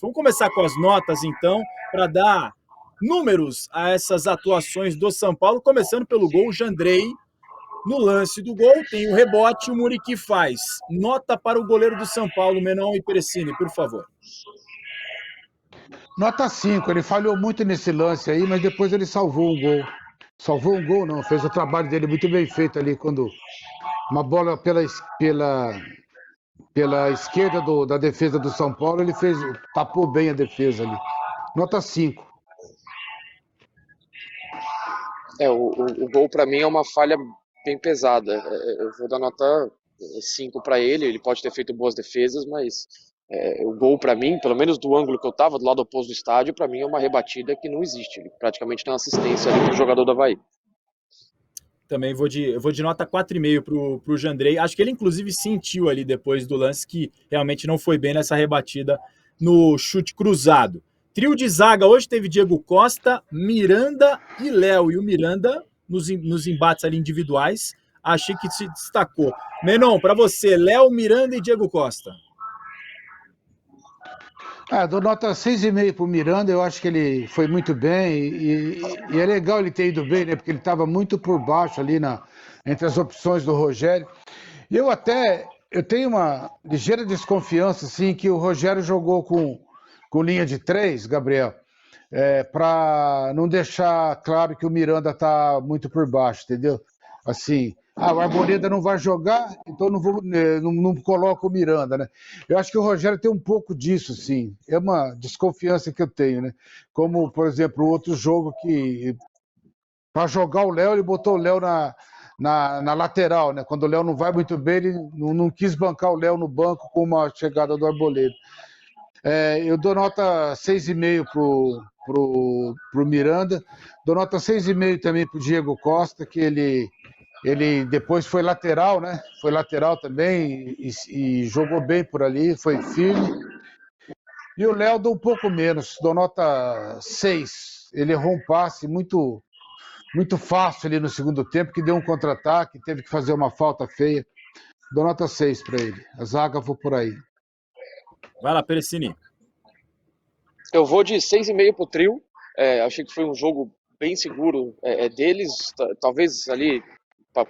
Vamos começar com as notas, então, para dar números a essas atuações do São Paulo, começando pelo gol, o Jandrei, no lance do gol, tem o rebote, o Muriqui faz. Nota para o goleiro do São Paulo, Menon e Perecini, por favor. Nota 5, ele falhou muito nesse lance aí, mas depois ele salvou um gol. Salvou um gol, não, fez o trabalho dele muito bem feito ali, quando uma bola pela esquerda da defesa do São Paulo, ele tapou bem a defesa ali. Nota 5. O gol para mim é uma falha bem pesada. Eu vou dar nota 5 para ele. Ele pode ter feito boas defesas, mas o gol para mim, pelo menos do ângulo que eu estava, do lado oposto do estádio, para mim é uma rebatida que não existe. Ele praticamente tem uma assistência ali pro jogador do Avaí. Também vou de nota 4,5 pro Jandrei. Acho que ele, inclusive, sentiu ali depois do lance que realmente não foi bem nessa rebatida no chute cruzado. Trio de zaga hoje teve Diego Costa, Miranda e Léo. E o Miranda, nos embates ali individuais, achei que se destacou. Menon, para você, Léo, Miranda e Diego Costa. Dou nota 6,5 pro Miranda, eu acho que ele foi muito bem e é legal ele ter ido bem, né? Porque ele estava muito por baixo ali entre as opções do Rogério. E eu tenho uma ligeira desconfiança, assim, que o Rogério jogou com linha de 3, Gabriel, para não deixar claro que o Miranda está muito por baixo, entendeu? Assim, o Arboleda não vai jogar, então não coloco o Miranda, né? Eu acho que o Rogério tem um pouco disso, sim. É uma desconfiança que eu tenho, né? Como, por exemplo, o outro jogo que, para jogar o Léo, ele botou o Léo na lateral, né? Quando o Léo não vai muito bem, ele não quis bancar o Léo no banco com uma chegada do Arboleda. Eu dou nota 6,5 pro Miranda, dou nota 6,5 também pro Diego Costa, que ele depois foi lateral, né? Foi lateral também e jogou bem por ali, foi firme. E o Léo dou um pouco menos, dou nota 6. Ele errou um passe muito, muito fácil ali no segundo tempo, que deu um contra-ataque, teve que fazer uma falta feia. Dou nota 6 para ele. A zaga vou por aí. Vai lá, Perecini. Eu vou de 6,5 pro trio. Achei que foi um jogo bem seguro deles. Talvez ali,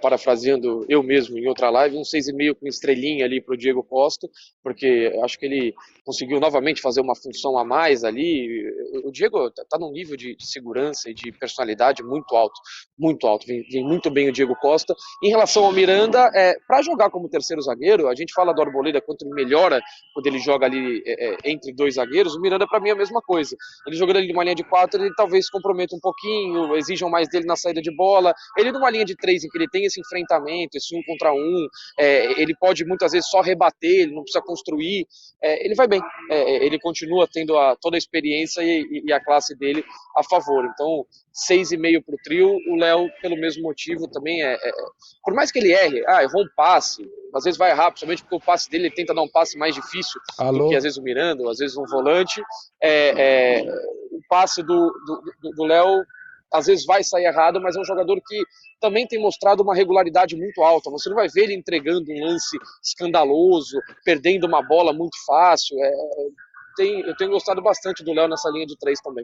parafraseando eu mesmo em outra live, um 6,5 com estrelinha ali pro Diego Costa, porque acho que ele conseguiu novamente fazer uma função a mais ali. O Diego tá num nível de segurança e de personalidade muito alto, muito alto. Vem muito bem o Diego Costa. Em relação ao Miranda, para jogar como terceiro zagueiro, a gente fala do Arboleda quanto ele melhora quando ele joga ali entre dois zagueiros. O Miranda para mim é a mesma coisa. Ele jogando ali numa linha de 4, ele talvez comprometa um pouquinho, exijam mais dele na saída de bola. Ele numa linha de 3 em que ele tem esse enfrentamento, esse 1 contra 1, ele pode muitas vezes só rebater, ele não precisa construir, ele vai bem, ele continua tendo toda a experiência e a classe dele a favor. Então 6,5 para o trio. O Léo, pelo mesmo motivo, também por mais que ele erre, errou um passe, às vezes vai errar, principalmente porque o passe dele, ele tenta dar um passe mais difícil do que às vezes o Miranda, ou às vezes um volante. O passe do Léo às vezes vai sair errado, mas é um jogador que também tem mostrado uma regularidade muito alta. Você não vai ver ele entregando um lance escandaloso, perdendo uma bola muito fácil. Eu tenho gostado bastante do Léo nessa linha de 3 também.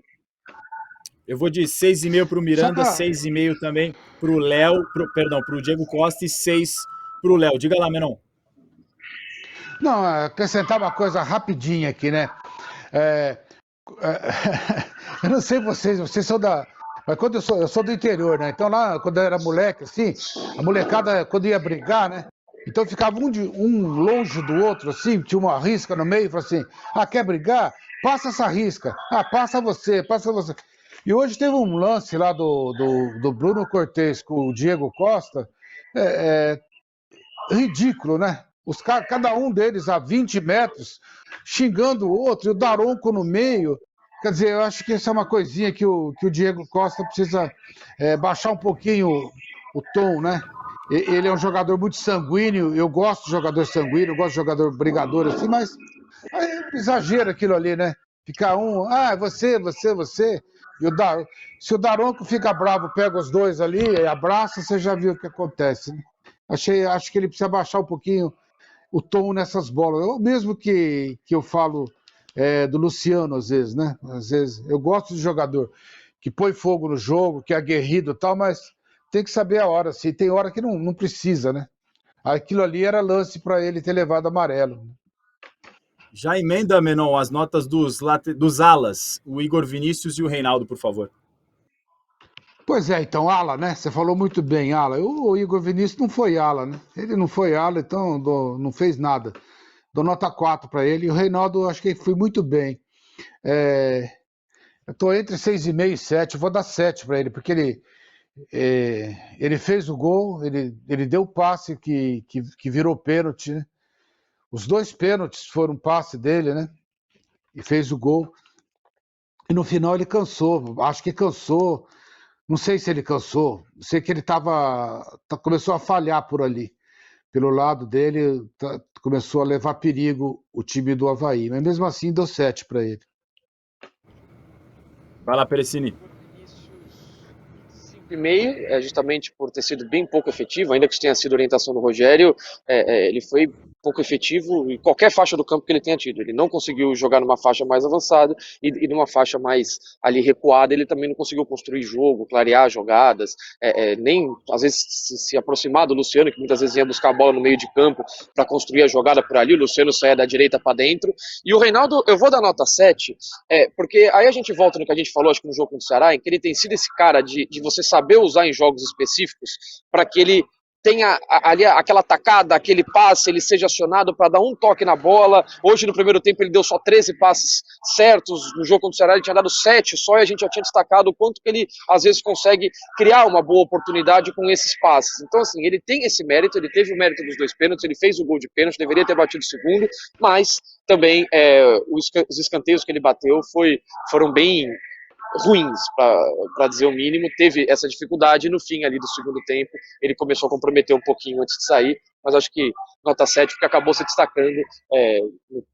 Eu vou de 6,5 para o Miranda, 6,5 também para o Léo, para o Diego Costa e 6 para o Léo. Diga lá, Menon. Não, acrescentar uma coisa rapidinha aqui, né? Eu não sei vocês são da... Mas quando eu sou do interior, né? Então lá, quando eu era moleque, assim, a molecada, quando ia brigar, né? Então ficava um longe do outro, assim, tinha uma risca no meio, e falava assim, quer brigar? Passa essa risca. Passa você. E hoje teve um lance lá do Bruno Cortez com o Diego Costa, ridículo, né? Cada um deles a 20 metros, xingando o outro, e o Daronco no meio. Quer dizer, eu acho que essa é uma coisinha que o Diego Costa precisa baixar um pouquinho o tom, né? Ele é um jogador muito sanguíneo, eu gosto de jogador sanguíneo, eu gosto de jogador brigador assim, mas é um exagero aquilo ali, né? Ficar você. E se o Daronco fica bravo, pega os dois ali, abraça, você já viu o que acontece, né? Acho que ele precisa baixar um pouquinho o tom nessas bolas. Eu mesmo que eu falo do Luciano, às vezes, né? Às vezes, eu gosto de jogador que põe fogo no jogo, que é aguerrido e tal, mas tem que saber a hora, assim. Tem hora que não precisa, né? Aquilo ali era lance para ele ter levado amarelo. Já emenda, Menon, as notas dos alas, o Igor Vinícius e o Reinaldo, por favor. Pois é, então, ala, né? Você falou muito bem, ala. O Igor Vinícius não foi ala, né? Ele não foi ala, então não fez nada. Dou nota 4 para ele. E o Reinaldo, acho que foi muito bem. Eu estou entre 6,5 e 7. Eu vou dar 7 para ele, porque ele fez o gol, ele deu o passe que virou pênalti, né? Os 2 pênaltis foram passe dele, né? E fez o gol. E no final ele cansou. Acho que cansou. Não sei se ele cansou. Sei que ele começou a falhar por ali. Pelo lado dele, começou a levar perigo o time do Avaí. Mas mesmo assim, deu 7 para ele. Vai lá, Perecini. 5,5, justamente por ter sido bem pouco efetivo, ainda que tenha sido orientação do Rogério, ele foi pouco efetivo em qualquer faixa do campo que ele tenha tido. Ele não conseguiu jogar numa faixa mais avançada e numa faixa mais ali recuada, ele também não conseguiu construir jogo, clarear jogadas, nem às vezes se aproximar do Luciano, que muitas vezes ia buscar a bola no meio de campo para construir a jogada por ali, o Luciano saia da direita para dentro. E o Reinaldo, eu vou dar nota 7, porque aí a gente volta no que a gente falou, acho que no jogo contra o Ceará, em que ele tem sido esse cara de você saber usar em jogos específicos para que ele tenha ali aquela tacada, aquele passe, ele seja acionado para dar um toque na bola. Hoje, no primeiro tempo, ele deu só 13 passes certos. No jogo contra o Ceará, ele tinha dado 7 só, e a gente já tinha destacado o quanto que ele, às vezes, consegue criar uma boa oportunidade com esses passes. Então, assim, ele tem esse mérito, ele teve o mérito dos 2 pênaltis, ele fez o gol de pênalti, deveria ter batido o segundo, mas também os escanteios que ele bateu foram bem ruins, para dizer o mínimo. Teve essa dificuldade e no fim ali do segundo tempo ele começou a comprometer um pouquinho antes de sair, mas acho que nota 7 porque acabou se destacando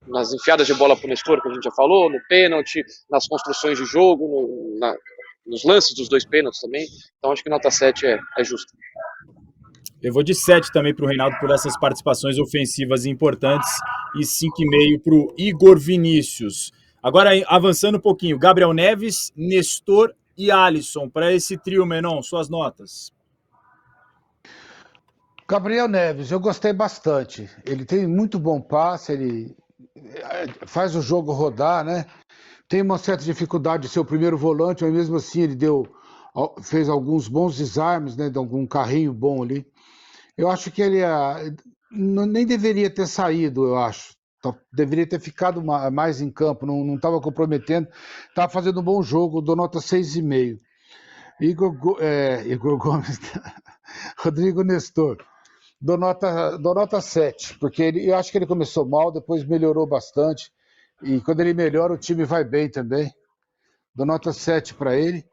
nas enfiadas de bola pro Nestor, que a gente já falou, no pênalti, nas construções de jogo, nos lances dos 2 pênaltis também. Então acho que nota 7 é justo. Eu vou de 7 também para o Reinaldo por essas participações ofensivas importantes e 5,5 para o Igor Vinícius. Agora, avançando um pouquinho, Gabriel Neves, Nestor e Alisson. Para esse trio, Menon, suas notas. Gabriel Neves, eu gostei bastante. Ele tem muito bom passe, ele faz o jogo rodar, né? Tem uma certa dificuldade de ser o primeiro volante, mas mesmo assim ele fez alguns bons desarmes, né? De algum carrinho bom ali. Eu acho que ele nem deveria ter saído, eu acho. Deveria ter ficado mais em campo, não estava comprometendo, estava fazendo um bom jogo, dou nota 6,5. Igor Gomes, Rodrigo Nestor, dou nota 7, porque eu acho que ele começou mal, depois melhorou bastante, e quando ele melhora o time vai bem também. Dou nota 7 para ele.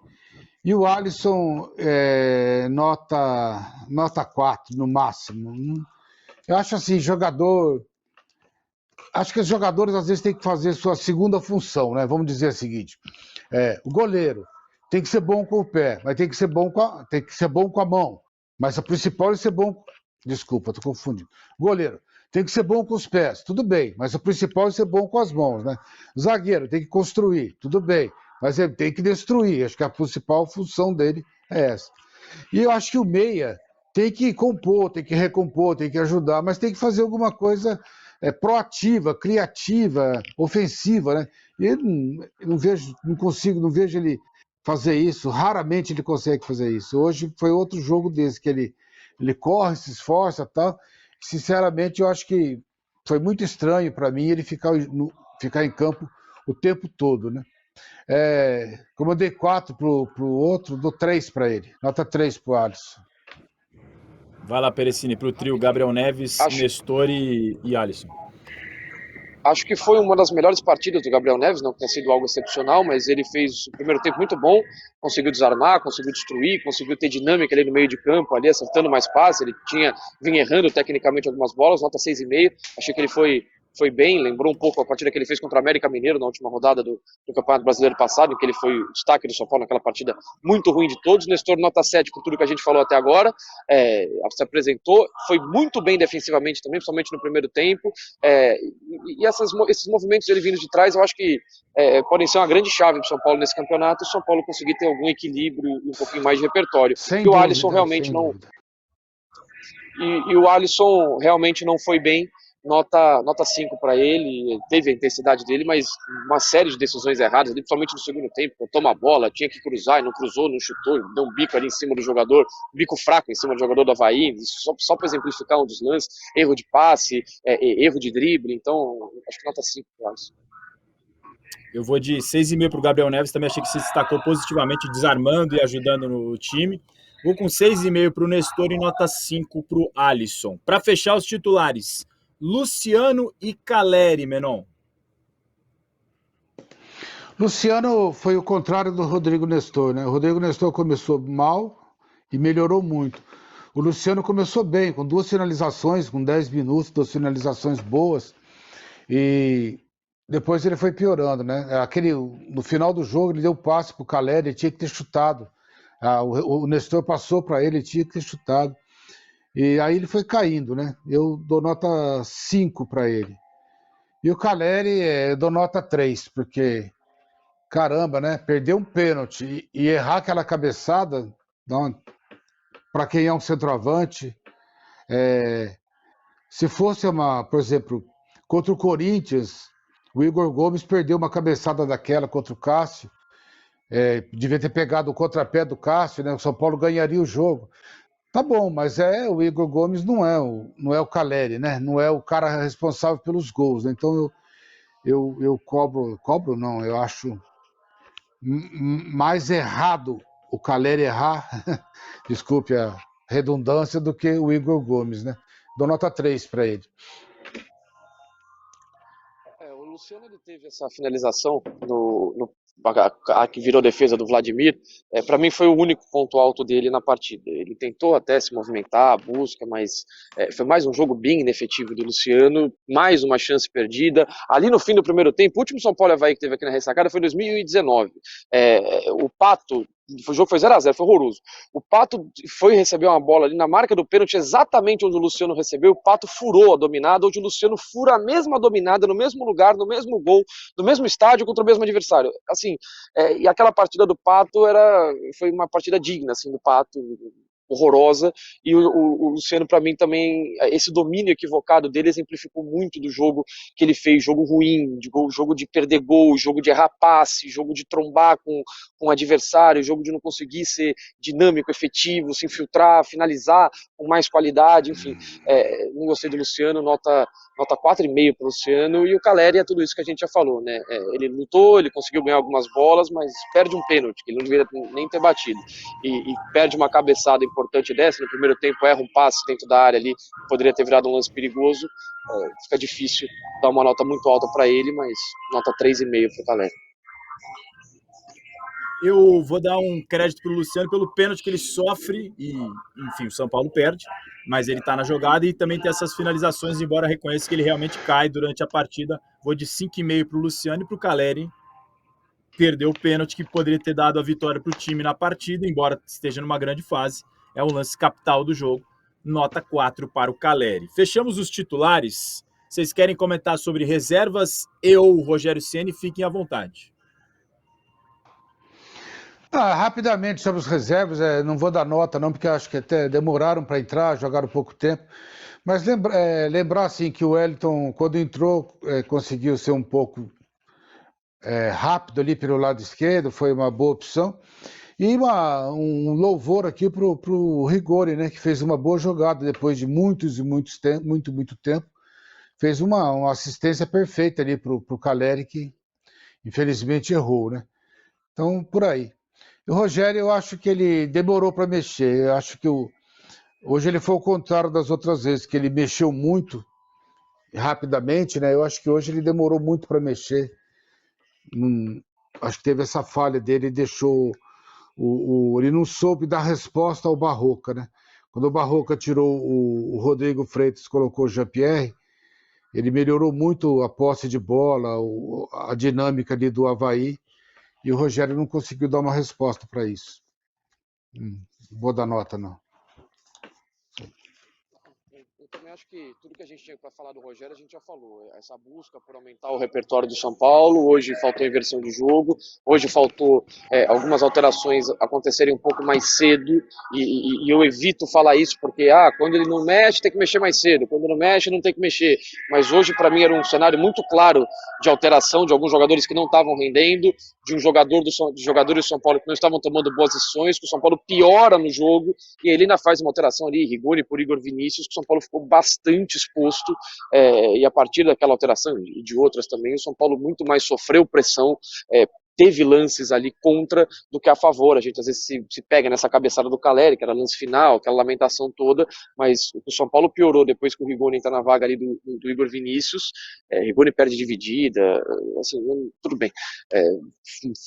E o Alisson, nota 4 no máximo. Eu acho assim, acho que os jogadores às vezes têm que fazer sua segunda função, né? Vamos dizer o seguinte: o goleiro tem que ser bom com o pé, mas tem que ser bom com a mão. Mas o principal é ser bom. Desculpa, estou confundindo. Goleiro tem que ser bom com os pés, tudo bem, mas o principal é ser bom com as mãos, né? Zagueiro tem que construir, tudo bem, mas ele tem que destruir. Acho que a principal função dele é essa. E eu acho que o meia tem que compor, tem que recompor, tem que ajudar, mas tem que fazer alguma coisa proativa, criativa, ofensiva, né? E não vejo ele fazer isso. Raramente ele consegue fazer isso. Hoje foi outro jogo desse que ele corre, se esforça, tal. Sinceramente, eu acho que foi muito estranho para mim ele ficar em campo o tempo todo, né? Como eu dei 4 pro outro, dou 3 para ele. Nota 3 pro Alisson. Vai lá, Perecini, para o trio Gabriel Neves, Nestor e Alisson. Acho que foi uma das melhores partidas do Gabriel Neves, não que tenha sido algo excepcional, mas ele fez o primeiro tempo muito bom, conseguiu desarmar, conseguiu destruir, conseguiu ter dinâmica ali no meio de campo, ali acertando mais passes, ele vinha errando tecnicamente algumas bolas, nota 6,5, achei que ele foi foi bem, lembrou um pouco a partida que ele fez contra o América Mineiro na última rodada do Campeonato Brasileiro passado, em que ele foi o destaque do São Paulo naquela partida muito ruim de todos. Nestor, nota 7 por tudo que a gente falou até agora, se apresentou, foi muito bem defensivamente também, principalmente no primeiro tempo, e esses movimentos dele vindo de trás, eu acho que podem ser uma grande chave para o São Paulo nesse campeonato, o São Paulo conseguir ter algum equilíbrio e um pouquinho mais de repertório. Sem e dúvida, o Alisson realmente não... E o Alisson realmente não foi bem, nota 5 para ele, teve a intensidade dele, mas uma série de decisões erradas, principalmente no segundo tempo, toma a bola, tinha que cruzar e não cruzou, não chutou, deu um bico ali em cima do jogador, bico fraco em cima do jogador do Avaí, só para exemplificar um dos lances, erro de passe, erro de drible, então acho que nota 5 para o Alisson. Eu vou de 6,5 para o Gabriel Neves, também achei que se destacou positivamente, desarmando e ajudando no time. Vou com 6,5 para o Nestor e nota 5 para o Alisson. Para fechar os titulares, Luciano e Caleri, Menon. Luciano foi o contrário do Rodrigo Nestor, né? O Rodrigo Nestor começou mal e melhorou muito. O Luciano começou bem, com 2 finalizações, com 10 minutos, 2 finalizações boas. E depois ele foi piorando, né? No final do jogo ele deu passe pro Caleri, ele tinha que ter chutado. O Nestor passou para ele tinha que ter chutado. E aí ele foi caindo, né? Eu dou nota 5 para ele. E o Caleri, eu dou nota 3, porque, caramba, né? Perder um pênalti e errar aquela cabeçada, para quem é um centroavante, se fosse por exemplo, contra o Corinthians, o Igor Gomes perdeu uma cabeçada daquela contra o Cássio, devia ter pegado o contrapé do Cássio, né? O São Paulo ganharia o jogo. Tá bom, mas o Igor Gomes não é o Caleri, né? Não é o cara responsável pelos gols, né? Então eu cobro não, eu acho mais errado o Caleri errar, desculpe a redundância, do que o Igor Gomes, né? Dou nota 3 para ele. O Luciano ele teve essa finalização a que virou defesa do Vladimir. Para mim foi o único ponto alto dele na partida. Ele tentou até se movimentar, a busca, mas foi mais um jogo bem inefetivo do Luciano, mais uma chance perdida. Ali no fim do primeiro tempo, o último São Paulo e Avaí que teve aqui na ressacada foi em 2019. O Pato, o jogo foi 0-0, foi horroroso. O Pato foi receber uma bola ali na marca do pênalti, exatamente onde o Luciano recebeu. O Pato furou a dominada, onde o Luciano fura a mesma dominada, no mesmo lugar, no mesmo gol, no mesmo estádio, contra o mesmo adversário. Assim, e aquela partida do Pato foi uma partida digna, assim, do Pato, horrorosa, e o Luciano, para mim, também, esse domínio equivocado dele exemplificou muito do jogo que ele fez, jogo ruim, jogo de perder gol, jogo de errar passe, jogo de trombar com o adversário, jogo de não conseguir ser dinâmico, efetivo, se infiltrar, finalizar com mais qualidade, enfim, não gostei do Luciano, nota 4,5 para o Luciano, e o Caleri é tudo isso que a gente já falou, né? Ele lutou, ele conseguiu ganhar algumas bolas, mas perde um pênalti, que ele não deveria nem ter batido, e perde uma cabeçada importante dessa, no primeiro tempo erra um passe dentro da área ali, poderia ter virado um lance perigoso, fica difícil dar uma nota muito alta para ele, mas nota 3,5 para o Caleri. Eu vou dar um crédito para o Luciano pelo pênalti que ele sofre e, enfim, o São Paulo perde, mas ele está na jogada e também tem essas finalizações, embora reconheça que ele realmente cai durante a partida. Vou de 5,5 para o Luciano e para o Caleri. Perdeu o pênalti que poderia ter dado a vitória para o time na partida, embora esteja numa grande fase. É o lance capital do jogo. Nota 4 para o Caleri. Fechamos os titulares. Vocês querem comentar sobre reservas e ou Rogério Ceni? Fiquem à vontade. Rapidamente sobre os reservas, não vou dar nota não, porque acho que até demoraram para entrar, jogaram pouco tempo, mas lembrar assim que o Wellington, quando entrou, conseguiu ser um pouco rápido ali pelo lado esquerdo, foi uma boa opção, e um louvor aqui pro Rigori, né, que fez uma boa jogada depois de muito tempo, fez uma assistência perfeita ali pro Caleri, que infelizmente errou, né, então por aí. O Rogério, eu acho que ele demorou para mexer. Eu acho que hoje ele foi o contrário das outras vezes, que ele mexeu muito rapidamente, né? Eu acho que hoje ele demorou muito para mexer. Acho que teve essa falha dele e deixou ele não soube dar resposta ao Barroca, né? Quando o Barroca tirou o Rodrigo Freitas, colocou o Jean-Pierre, Ele melhorou muito a posse de bola, a dinâmica ali do Avaí, e o Rogério não conseguiu dar uma resposta para isso. Não vou dar nota, não. Eu também acho que tudo que a gente tinha para falar do Rogério, a gente já falou. Essa busca por aumentar o repertório do São Paulo, hoje faltou inversão de jogo, hoje faltou algumas alterações acontecerem um pouco mais cedo, e eu evito falar isso porque, quando ele não mexe, tem que mexer mais cedo, quando não mexe, não tem que mexer. Mas hoje, para mim, era um cenário muito claro de alteração de alguns jogadores que não estavam rendendo, de um jogador de jogadores do São Paulo que não estavam tomando boas decisões, que o São Paulo piora no jogo, e ele ainda faz uma alteração ali, Rigoni por Igor Vinícius, que o São Paulo ficou bastante exposto, e a partir daquela alteração e de outras também, o São Paulo muito mais sofreu pressão, teve lances ali contra do que a favor. A gente às vezes se pega nessa cabeçada do Caleri, que era lance final, aquela lamentação toda, mas o São Paulo piorou depois que o Rigoni entra na vaga ali do Igor Vinícius. Rigoni perde dividida, assim, tudo bem.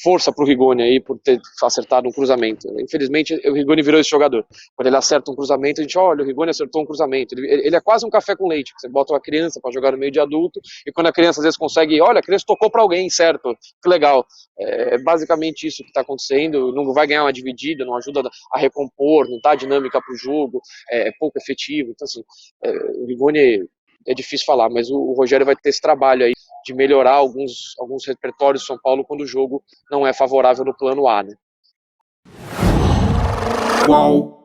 Força pro Rigoni aí por ter acertado um cruzamento. Infelizmente, o Rigoni virou esse jogador. Quando ele acerta um cruzamento, a gente olha, o Rigoni acertou um cruzamento. Ele é quase um café com leite. Você bota uma criança para jogar no meio de adulto, e quando a criança às vezes consegue, olha, a criança tocou para alguém, certo? Que legal. É basicamente isso que está acontecendo. Não vai ganhar uma dividida, não ajuda a recompor, não dá dinâmica para o jogo, é pouco efetivo. Então, assim, o Rigoni é difícil falar, mas o Rogério vai ter esse trabalho aí de melhorar alguns repertórios do São Paulo quando o jogo não é favorável no plano A, né? Qual